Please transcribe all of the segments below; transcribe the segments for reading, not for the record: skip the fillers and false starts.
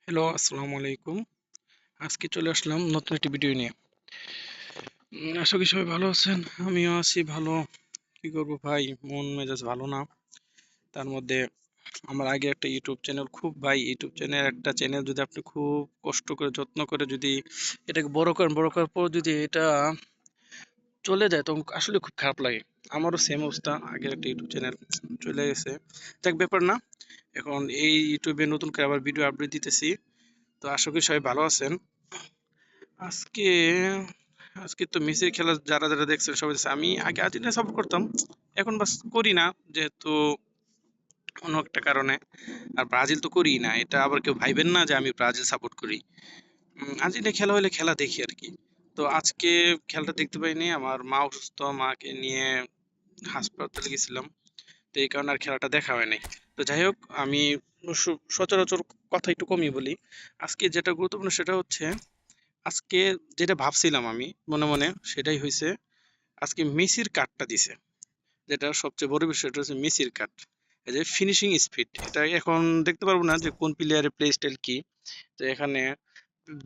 Hello, আসসালামু আলাইকুম। আজকে চলে আসলাম নতুন একটি ভিডিও নিয়ে। আশা করি সবাই ভালো আছেন। আমিও আছি ভালো। কি করব ভাই, মন মেজাজ ভালো না। তার মধ্যে আমার আগে একটা ইউটিউব চ্যানেল, খুব ভাই ইউটিউব চ্যানেল, একটা চ্যানেল যদি আপনি খুব কষ্ট করে যত্ন করে যদি এটাকে বড় করার পর যদি এটা চলে যায় তখন আসলে খুব খারাপ লাগে। আমারও সেম অবস্থা, আগের একটা ইউটিউব চ্যানেল চলে গেছে। যাক, ব্যাপার না। এখন এই ইউটিউবে নতুন করে আবার ভিডিও আপলোড দিতেছি। তো আশা করি সবাই ভালো আছেন। আজকে আজকে তো মেসির খেলা যারা যারা দেখছেন সবাই দেখছে। আমি আগে আর্জেন্টিনা সাপোর্ট করতাম, এখন বাস করি না, যেহেতু অন্য একটা কারণে। আর ব্রাজিল তো করি না, এটা আবার কেউ ভাইবেন না যে আমি ব্রাজিল সাপোর্ট করি। আর্জেন্টিনা খেলা হলে খেলা দেখি আর কি। তো আজকে খেলাটা দেখতে পাইনি, আমার মা অসুস্থ, মাকে নিয়ে হাসপাতালে গেছিলাম। তো এই কারণে আর খেলাটা দেখা হয় নাই। তো যাই হোক, আমি সচরাচর কথা একটু কমই বলি। আজকে যেটা গুরুত্বপূর্ণ সেটা হচ্ছে, আজকে যেটা ভাবছিলাম আমি মনে মনে সেটাই হয়েছে। আজকে মেসির কার্ডটা দিছে, যেটা সবচেয়ে বড় বিষয়, এটা হচ্ছে মেসির কার্ড। এই যে ফিনিশিং স্পিড, এটা এখন দেখতে পারবো না যে কোন প্লেয়ারের প্লে স্টাইল কি। তো এখানে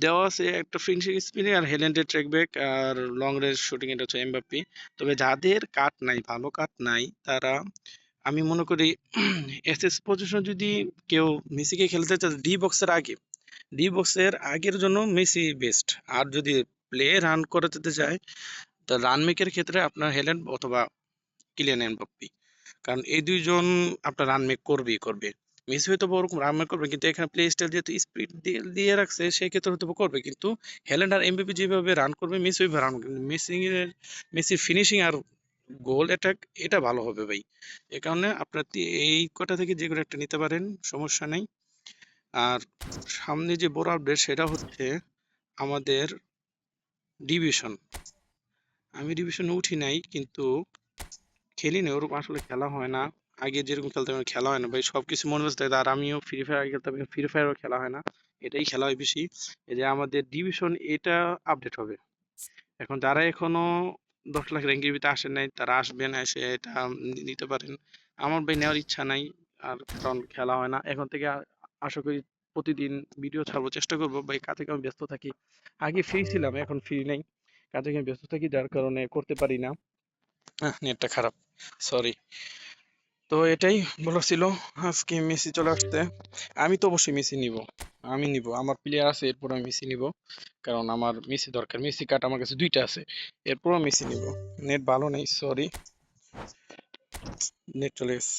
দেওয়া আছে একটা ফিনিশিং স্পিড আর হেলেন্ডের ট্র্যাক ব্যাক আর লং রেঞ্জ শুটিং, এটা হচ্ছে এমবাপ্পি। তবে যাদের কাট নাই, ভালো কাট নাই, তারা আমি মনে করি এসএস পজিশন যদি কেউ মেসিকে খেলতে চায়, ডি বক্সের আগে, ডি বক্সের আগের জন্য মেসি বেস্ট। আর যদি প্লে রান করে যেতে চায়, তো রান মেকের ক্ষেত্রে আপনার হেল্যান্ড অথবা কিলিয়ান এমবাপ্পে। কারণ এই দুইজন আপনার রান মেক করবেই করবে। মেসি হয়তো বা ওরকম রান মেক করবে, কিন্তু এখানে প্লে স্টাইল যেহেতু স্পিড দিয়ে দিয়ে রাখছে, সেই ক্ষেত্রে হয়তো বা করবে, কিন্তু হেল্যান্ড আর এমবাপ্পে যেভাবে রান করবে মেসি ওইভাবে রান করবে। মেসির ফিনিশিং আর গোল অ্যাটাক, এটা ভালো হবে ভাই। এ কারণে আপনার এই কটা থেকে যে কোনো একটা নিতে পারেন, সমস্যা নেই। আর সামনে যে বড় আপডেট সেটা হচ্ছে আমাদের ডিভিশন। আমি ডিভিশনে উঠি নাই, কিন্তু খেলি না, ওরকম আসলে খেলা হয় না। আগে যেরকম খেলতাম এখন খেলা হয় না ভাই, সবকিছু মনে ব্যস্ত থাকে। আর আমিও ফ্রি ফায়ার খেলতাম, ফ্রি ফায়ারও খেলা হয় না, এটাই খেলা হয় বেশি। এই যে আমাদের ডিভিশন, এটা আপডেট হবে এখন। যারা এখনো 10 লাখ র্যাঙ্কের ভিতরে আসেন নাই, তারা আসবেন, এসে এটা নিতে পারেন। আমার ভাই নেওয়ার ইচ্ছা নাই, আর কারণ খেলা হয় না এখন থেকে। আশা করি প্রতিদিন ভিডিও ছাড়বো, চেষ্টা করবো ভাই। কাজে আমি ব্যস্ত থাকি, আগে ফ্রি ছিলাম, এখন ফ্রি নেই, কাজে আমি ব্যস্ত থাকি, যার কারণে করতে পারি না। নেটটা খারাপ, সরি। তো এটাই বলার ছিল। আজকে মেসি চলে আসছে, আমি তো অবশ্যই মেসি নিব। আমি নিব, আমার প্লেয়ার আছে, এরপর আমি মেসি নিব। কারণ আমার মেসি দরকার, মেসি কার্ড আমার কাছে দুইটা আছে, এরপর আমি মেসি নিব। নেট ভালো নেই, সরি, নেট চলে গেছে।